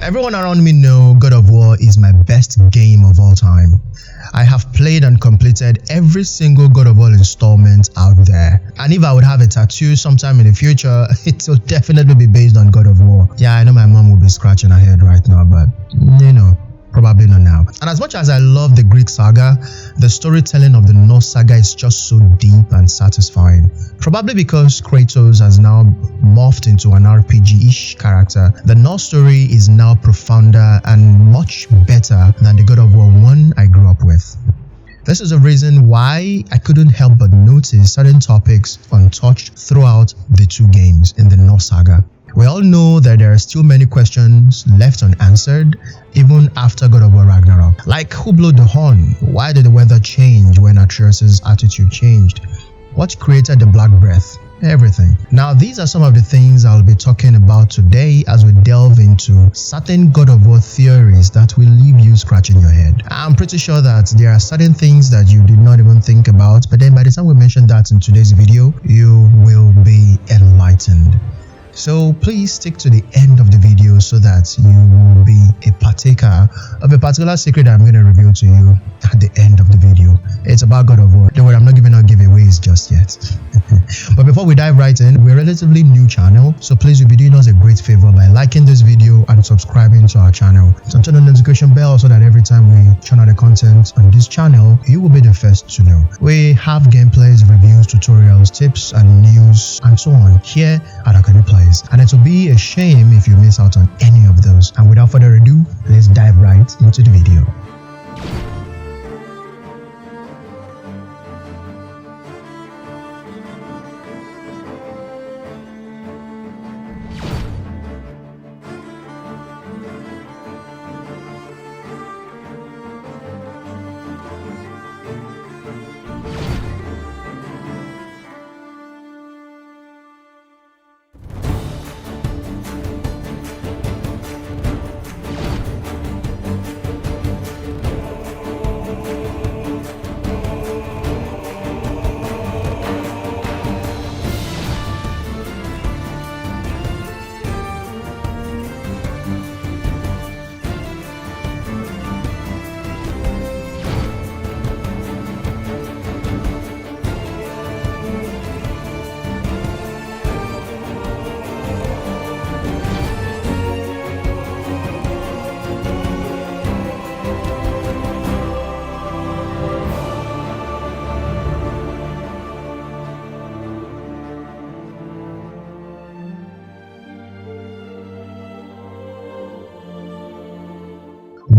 Everyone around me know God of War is my best game of all time. I have played and completed every single God of War installment out there. And if I would have a tattoo sometime in the future, it will definitely be based on God of War. Yeah, I know my mom will be scratching her head right now, but probably not now. And as much as I love the Greek saga, the storytelling of the Norse saga is just so deep and satisfying. Probably because Kratos has now morphed into an RPG-ish character, the Norse story is now profounder and much better than the God of War 1 I grew up with. This is a reason why I couldn't help but notice certain topics untouched throughout the two games in the Norse saga. We all know that there are still many questions left unanswered even after God of War Ragnarok. Like, who blew the horn? Why did the weather change when Atreus' attitude changed? What created the Black Breath? Everything. Now, these are some of the things I'll be talking about today as we delve into certain God of War theories that will leave you scratching your head. I'm pretty sure that there are certain things that you did not even think about, but then by the time we mention that in today's video, you will be enlightened. So please stick to the end of the video so that you will be a partaker of a particular secret I'm going to reveal to you at the end of the video. It's about God of War. Don't worry, I'm not giving out giveaways just yet. But before we dive right in, we're a relatively new channel, so please you'll be doing us a great favor by liking this video and subscribing to our channel. So turn on the notification bell so that every time we channel the content on this channel, you will be the first to know. We have gameplays, reviews, tutorials, tips and news and so on here at Akane Play. And it will be a shame if you miss out on any of those. And without further ado, let's dive right into the video.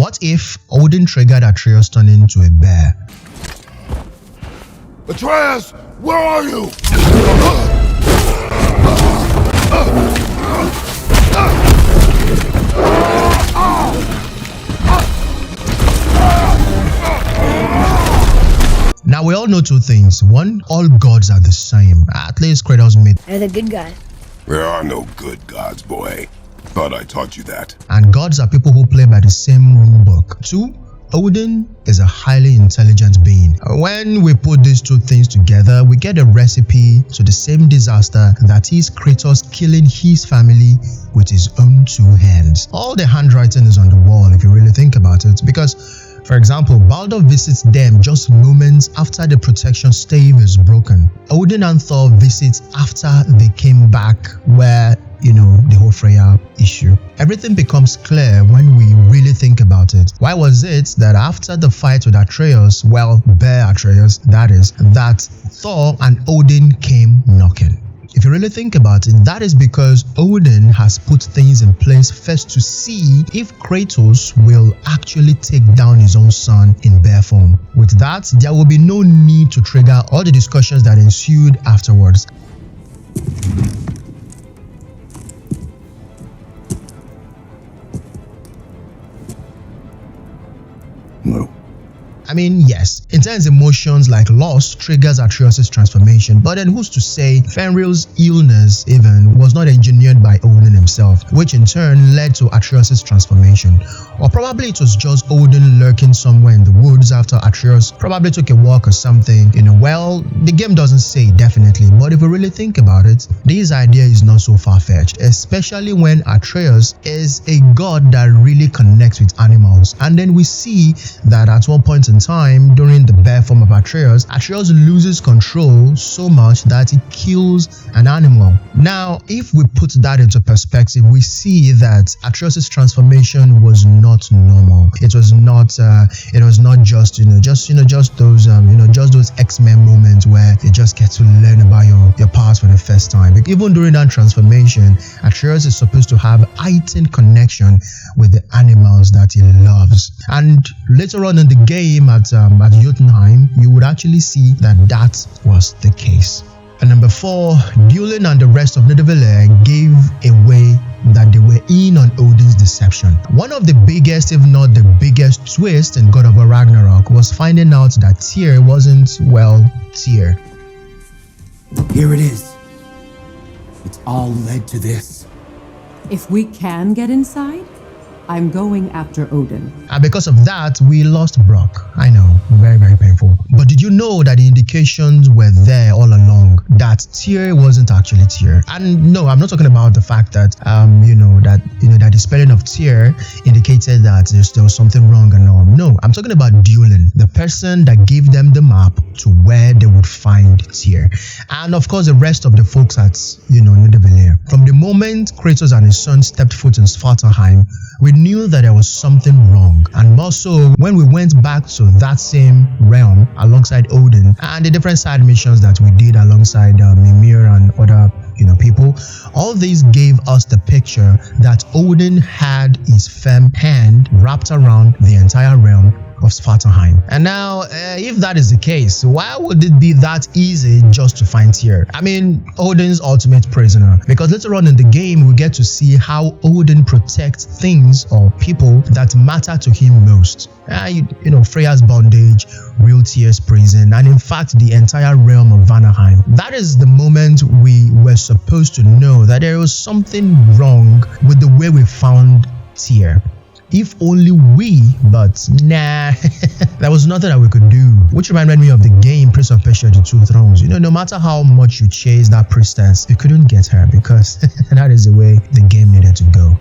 What if Odin triggered Atreus turning into a bear? Atreus, where are you? Now we all know two things. One, all gods are the same. At least Kratos made. They're the good guy. There are no good gods, boy. Thought I taught you that. And gods are people who play by the same rule book. Two, Odin is a highly intelligent being. When we put these two things together, we get a recipe to the same disaster that is Kratos killing his family with his own two hands. All the handwriting is on the wall if you really think about it, because for example, Baldur visits them just moments after the protection stave is broken. Odin and Thor visit after they came back, where the whole Freya issue. Everything becomes clear when we really think about it. Why was it that after the fight with Atreus, Bear Atreus, that Thor and Odin came knocking? If you really think about it, that is because Odin has put things in place first to see if Kratos will actually take down his own son in bear form. With that, there will be no need to trigger all the discussions that ensued afterwards. No. I mean, yes, intense emotions like loss triggers Atreus' transformation, but then who's to say Fenrir's illness even was not engineered by Odin himself, which in turn led to Atreus' transformation? Or probably it was just Odin lurking somewhere in the woods after Atreus probably took a walk or something. Well, the game doesn't say definitely, but if we really think about it, this idea is not so far-fetched, especially when Atreus is a god that really connects with animals. And then we see that at one point in time, during the bear form of Atreus loses control so much that he kills an animal. Now, if we put that into perspective, we see that Atreus' transformation was not normal. It was not just those X-Men moments where you just get to learn about your past for the first time. Even during that transformation, Atreus is supposed to have heightened connection with the animals that he loves. And later on in the game at Jotunheim, you would actually see that was the case. And number 4, Duelin and the rest of Nidavellir gave away that they were in on Odin's deception. One of the biggest, if not the biggest twist in God of War Ragnarok was finding out that Tyr wasn't, Tyr. Here it is. It's all led to this. If we can get inside, I'm going after Odin. And because of that, we lost Brok. I know, very, very painful. But did you know that the indications were there all along that Tyr wasn't actually Tyr? And no, I'm not talking about the fact that that the spelling of Tyr indicated that there was something wrong and all. No, I'm talking about Duelin, the person that gave them the map to where they would find Tyr. And of course, the rest of the folks at Nidavellir. From the moment Kratos and his son stepped foot in Svartalfheim, we knew that there was something wrong, and more so when we went back to that same realm alongside Odin and the different side missions that we did alongside Mimir and other people. All these gave us the picture that Odin had his firm hand wrapped around the entire realm of Svartalfheim. And now, if that is the case, why would it be that easy just to find Tyr? I mean, Odin's ultimate prisoner. Because later on in the game, we get to see how Odin protects things or people that matter to him most. Freya's bondage, real Tyr's prison, and in fact, the entire realm of Vanaheim. That is the moment we were supposed to know that there was something wrong with the way we found Tyr. If only but nah, there was nothing that we could do. Which reminded me of the game Prince of Persia: The Two Thrones. No matter how much you chase that priestess, you couldn't get her because that is the way the game needed to go.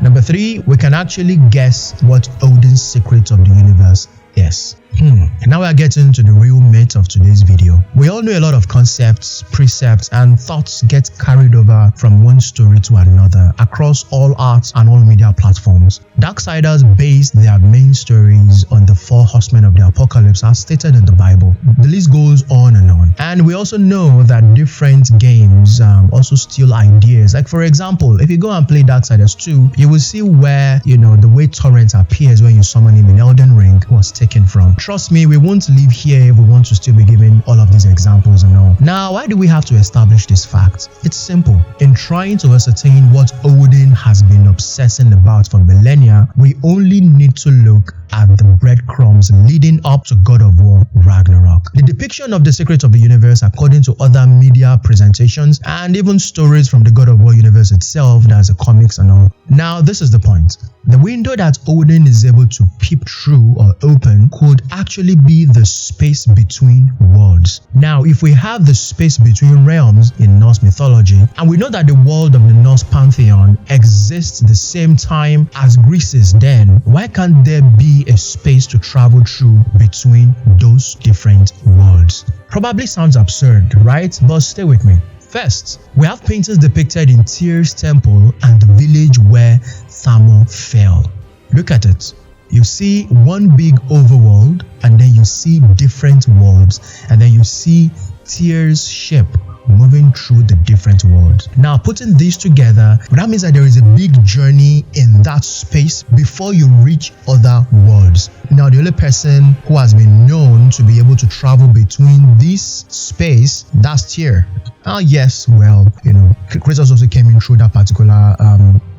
Number 3, we can actually guess what Odin's secret of the universe is. Now we are getting to the real meat of today's video. We all know a lot of concepts, precepts, and thoughts get carried over from one story to another across all arts and all media platforms. Darksiders based their main stories on the 4 horsemen of the apocalypse as stated in the Bible. The list goes on and on. And we also know that different games also steal ideas. Like for example, if you go and play Darksiders 2, you will see where, the way Torrent appears when you summon him in Elden Ring was taken from. Trust me, we won't leave here if we want to still be giving all of these examples and all. Now, why do we have to establish this fact? It's simple. In trying to ascertain what Odin has been obsessing about for millennia, we only need to look at the breadcrumbs leading up to God of War Ragnarok. The depiction of the secret of the universe according to other media presentations and even stories from the God of War universe itself, that's the comics and all. Now, this is the point. The window that Odin is able to peep through or open could actually be the space between worlds. Now, if we have the space between realms in Norse mythology, and we know that the world of the Norse pantheon exists the same time as Greece's, then why can't there be a space to travel through between those different worlds? Probably sounds absurd, right? But stay with me. First, we have paintings depicted in Tyr's temple and the village where Thamur fell. Look at it. You see one big overworld, and then you see different worlds, and then you see Tyr's ship moving through the different worlds. Now, putting these together, that means that there is a big journey in that space before you reach other worlds. Now, the only person who has been known to be able to travel between this space, that's Tyr. Yes, well, Kratos also came in through that particular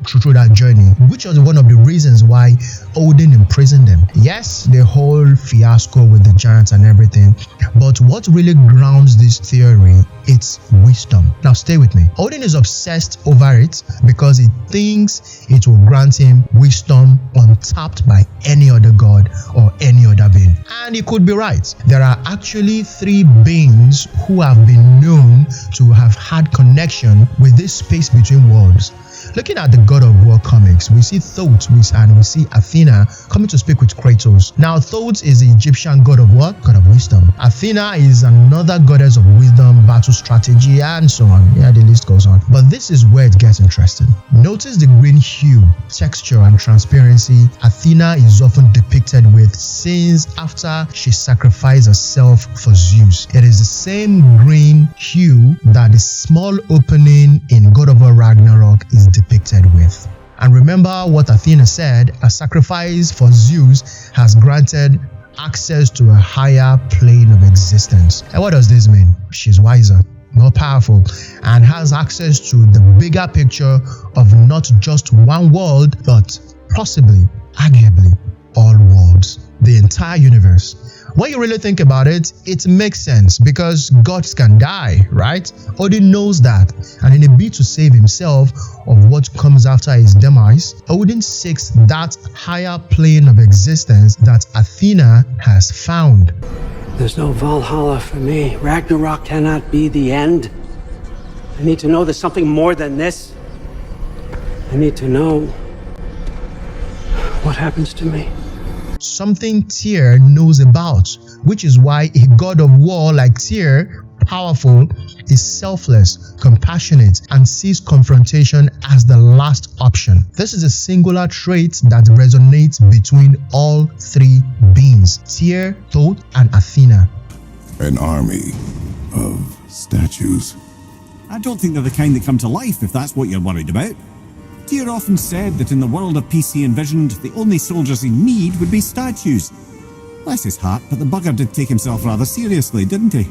through that journey, which was one of the reasons why Odin imprisoned him. Yes, the whole fiasco with the giants and everything, but what really grounds this theory, it's wisdom. Now stay with me. Odin is obsessed over it because he thinks it will grant him wisdom untapped by any other god or any other being. And he could be right. There are actually 3 beings who have been known to have had connection with this space between worlds. Looking at the God of War comics, we see Thoth and we see Athena coming to speak with Kratos. Now, Thoth is the Egyptian god of what? God of wisdom. Athena is another goddess of wisdom, battle strategy, and so on. Yeah, the list goes on. But this is where it gets interesting. Notice the green hue, texture, and transparency Athena is often depicted with since after she sacrificed herself for Zeus. It is the same green hue that the small opening in God of War Ragnarok is depicted with. And remember what Athena said, a sacrifice for Zeus has granted access to a higher plane of existence. And what does this mean? She's wiser, more powerful, and has access to the bigger picture of not just one world, but possibly, arguably, all worlds, the entire universe. When you really think about it, it makes sense because gods can die, right? Odin knows that, and in a bid to save himself of what comes after his demise, Odin seeks that higher plane of existence that Athena has found. There's no Valhalla for me. Ragnarok cannot be the end. I need to know there's something more than this. I need to know what happens to me. Something Tyr knows about, which is why a god of war like Tyr, powerful, is selfless, compassionate, and sees confrontation as the last option. This is a singular trait that resonates between all 3 beings, Tyr, Thoth, and Athena. An army of statues. I don't think they're the kind that come to life, if that's what you're worried about. Tyr often said that in the world of peace he envisioned, the only soldiers he need would be statues. Bless his heart, but the bugger did take himself rather seriously, didn't he?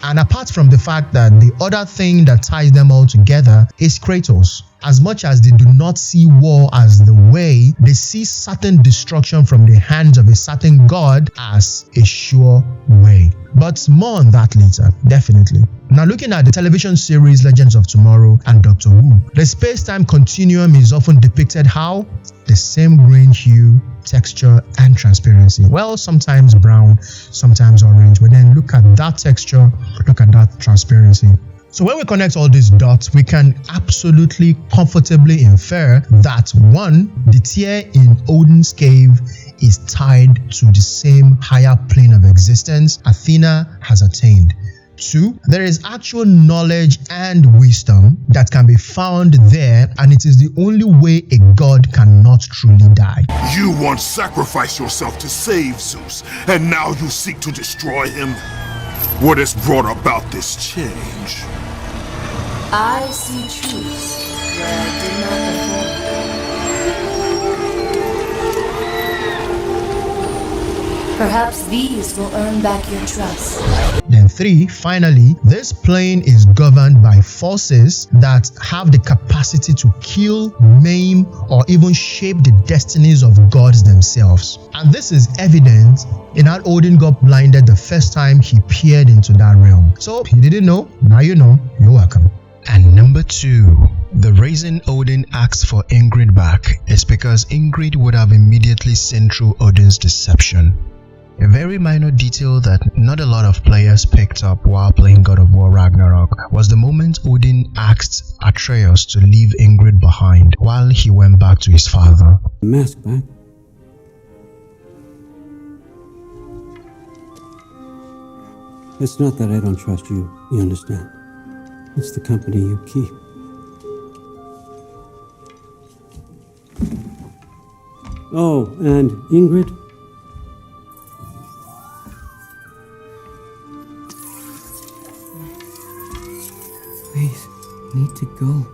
And apart from the fact that the other thing that ties them all together is Kratos. As much as they do not see war as the way, they see certain destruction from the hands of a certain god as a sure way. But more on that later, definitely. Now looking at the television series Legends of Tomorrow and Doctor Who, the space-time continuum is often depicted how? The same green hue, texture, and transparency. Well, sometimes brown, sometimes orange, but then look at that texture, look at that transparency. So when we connect all these dots, we can absolutely comfortably infer that 1, the Tyr in Odin's cave is tied to the same higher plane of existence Athena has attained. 2, there is actual knowledge and wisdom that can be found there, and it is the only way a god cannot truly die. You once sacrificed yourself to save Zeus, and now you seek to destroy him? What has brought about this change? I see truths where I did not before. Perhaps these will earn back your trust. Then 3, finally, this plane is governed by forces that have the capacity to kill, maim, or even shape the destinies of gods themselves. And this is evident in how Odin got blinded the first time he peered into that realm. So, you didn't know, now you know, you're welcome. And number 2, the reason Odin asks for Ingrid back is because Ingrid would have immediately seen through Odin's deception. A very minor detail that not a lot of players picked up while playing God of War Ragnarok was the moment Odin asked Atreus to leave Ingrid behind while he went back to his father. Mask back. It's not that I don't trust you, you understand? It's the company you keep. Oh, and Ingrid? go.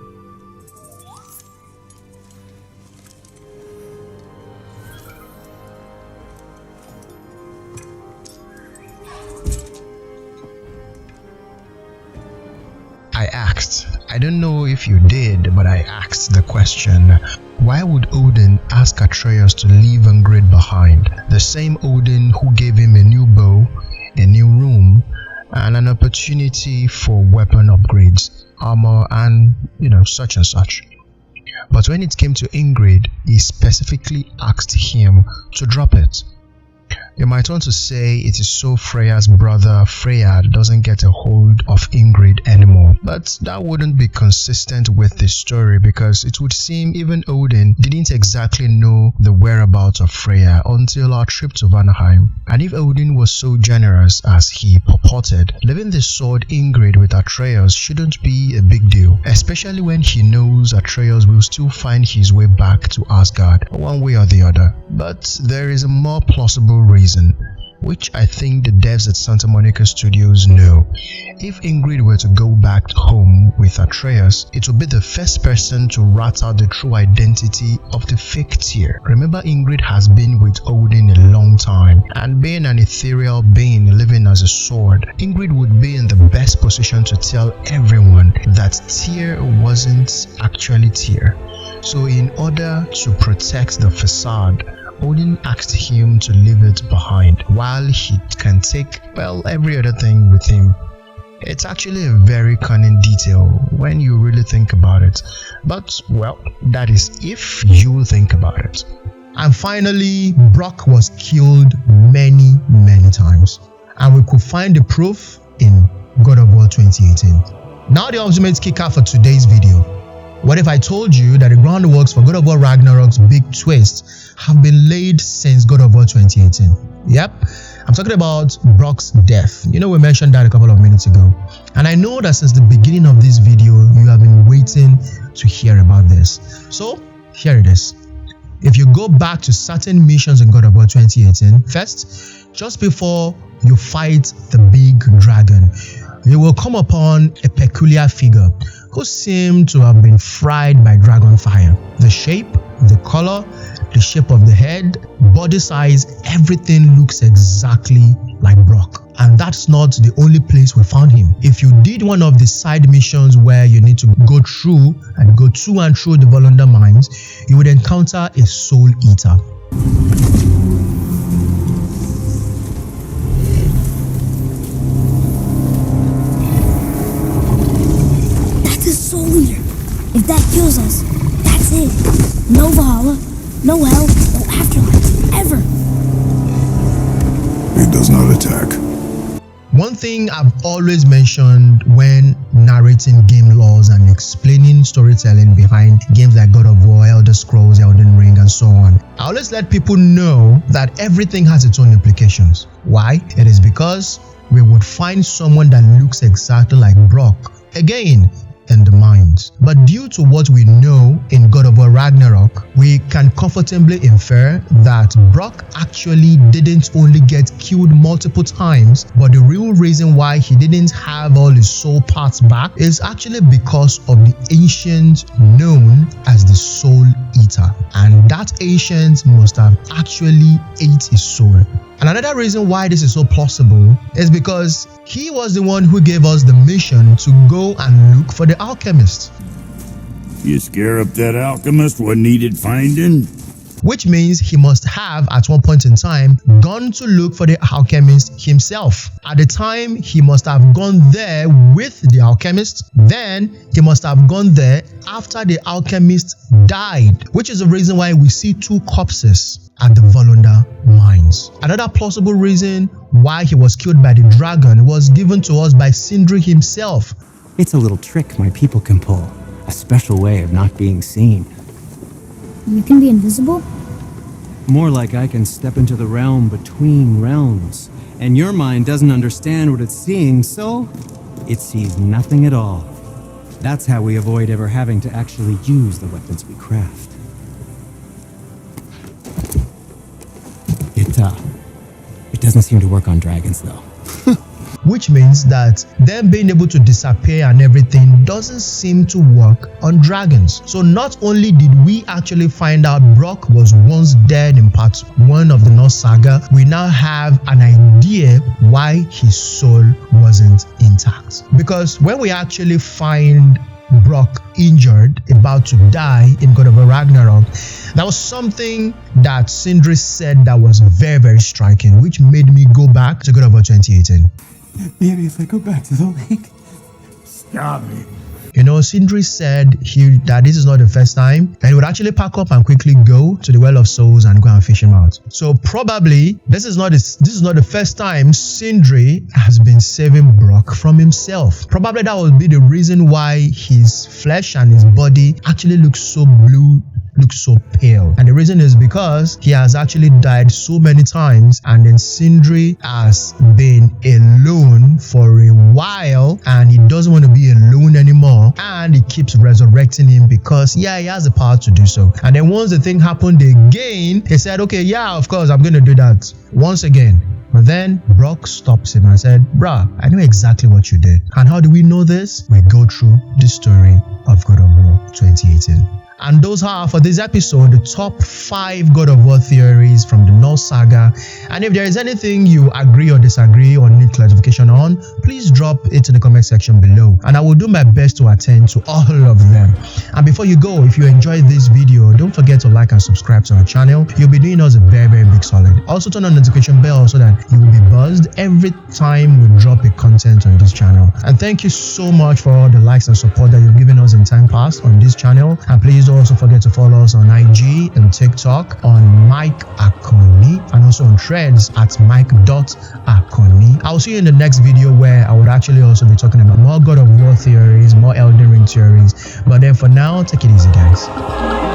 I asked. I don't know if you did, but I asked the question. Why would Odin ask Atreus to leave Ingrid behind? The same Odin who gave him a new bow, a new room, and an opportunity for weapon upgrades, armor, and such and such. But when it came to Ingrid, he specifically asked him to drop it. You might want to say it is so Freya's brother Freya doesn't get a hold of Ingrid anymore, but that wouldn't be consistent with the story because it would seem even Odin didn't exactly know the whereabouts of Freya until our trip to Vanaheim. And if Odin was so generous as he purported, leaving the sword Ingrid with Atreus shouldn't be a big deal, especially when he knows Atreus will still find his way back to Asgard one way or the other. But there is a more plausible reason, which I think the devs at Santa Monica Studios know. If Ingrid were to go back home with Atreus, it would be the first person to rat out the true identity of the fake Tyr. Remember, Ingrid has been with Odin a long time, and being an ethereal being living as a sword, Ingrid would be in the best position to tell everyone that Tyr wasn't actually Tyr. So in order to protect the facade, Odin asked him to leave it behind while he can take, every other thing with him. It's actually a very cunning detail when you really think about it. But, that is if you think about it. And finally, Brok was killed many times. And we could find the proof in God of War 2018. Now the ultimate kicker for today's video. What if I told you that the groundworks for God of War Ragnarok's big twist have been laid since God of War 2018? Yep, I'm talking about Brok's death. We mentioned that a couple of minutes ago. And I know that since the beginning of this video, you have been waiting to hear about this. So, here it is. If you go back to certain missions in God of War 2018, first, just before you fight the big dragon, you will come upon a peculiar figure who seemed to have been fried by dragon fire. The shape, the color, the shape of the head, body size, everything looks exactly like Brok. And that's not the only place we found him. If you did one of the side missions where you need to go through and through the Volunda mines, you would encounter a soul eater. Soul Eater. If that kills us, that's it. No Valhalla, no hell, no afterlife, ever. It does not attack. One thing I've always mentioned when narrating game laws and explaining storytelling behind games like God of War, Elder Scrolls, Elden Ring, and so on, I always let people know that everything has its own implications. Why? It is because we would find someone that looks exactly like Brok. Again, in the mines. But due to what we know in God of War Ragnarok, we can comfortably infer that Brok actually didn't only get killed multiple times, but the real reason why he didn't have all his soul parts back is actually because of the ancient known as the Soul Eater. And that ancient must have actually ate his soul. And another reason why this is so plausible is because he was the one who gave us the mission to go and look for the alchemist. You scare up that alchemist, what needed finding? Which means he must have, at one point in time, gone to look for the alchemist himself. At the time, he must have gone there with the alchemist. Then, he must have gone there after the alchemist died, which is the reason why we see two corpses at the Volunda mines. Another plausible reason why he was killed by the dragon was given to us by Sindri himself. It's a little trick my people can pull. A special way of not being seen. You can be invisible? More like I can step into the realm between realms. And your mind doesn't understand what it's seeing, so it sees nothing at all. That's how we avoid ever having to actually use the weapons we craft. It doesn't seem to work on dragons, though. which means that them being able to disappear and everything doesn't seem to work on dragons. So not only did we actually find out Brok was once dead in part 1 of the Norse saga, we now have an idea why his soul wasn't intact. Because when we actually find Brok injured, about to die in God of War Ragnarok, that was something that Sindri said that was very, very striking, which made me go back to God of War 2018. Maybe if I go back to the lake. Stop it. You know, Sindri said that this is not the first time, and he would actually pack up and quickly go to the Well of Souls and go and fish him out. So probably this is not the first time Sindri has been saving Brok from himself. Probably that would be the reason why his flesh and his body actually looks so blue, looks so pale. And the reason is because he has actually died so many times, and then Sindri has been alone for a while and he doesn't want to be alone anymore, and he keeps resurrecting him because he has the power to do so. And then once the thing happened again, he said, okay, yeah, of course I'm gonna do that once again. But then Brok stops him and said, bruh, I know exactly what you did. And how do we know this? We go through the story of God of War 2018. And those are, for this episode, the top 5 God of War theories from the Norse saga. And if there is anything you agree or disagree or need clarification on, please drop it in the comment section below, and I will do my best to attend to all of them. And before you go, if you enjoyed this video, don't forget to like and subscribe to our channel. You'll be doing us a very, very big solid. Also turn on the notification bell so that you will be buzzed every time we drop a content on this channel. And thank you so much for all the likes and support that you've given us in time past on this channel. And please don't also forget to follow us on IG and TikTok on Mike Akoni, and also on Threads at Mike.Akoni. I'll see you in the next video where I would actually also be talking about more God of War theories, more Elden Ring theories. But then for now, take it easy, guys.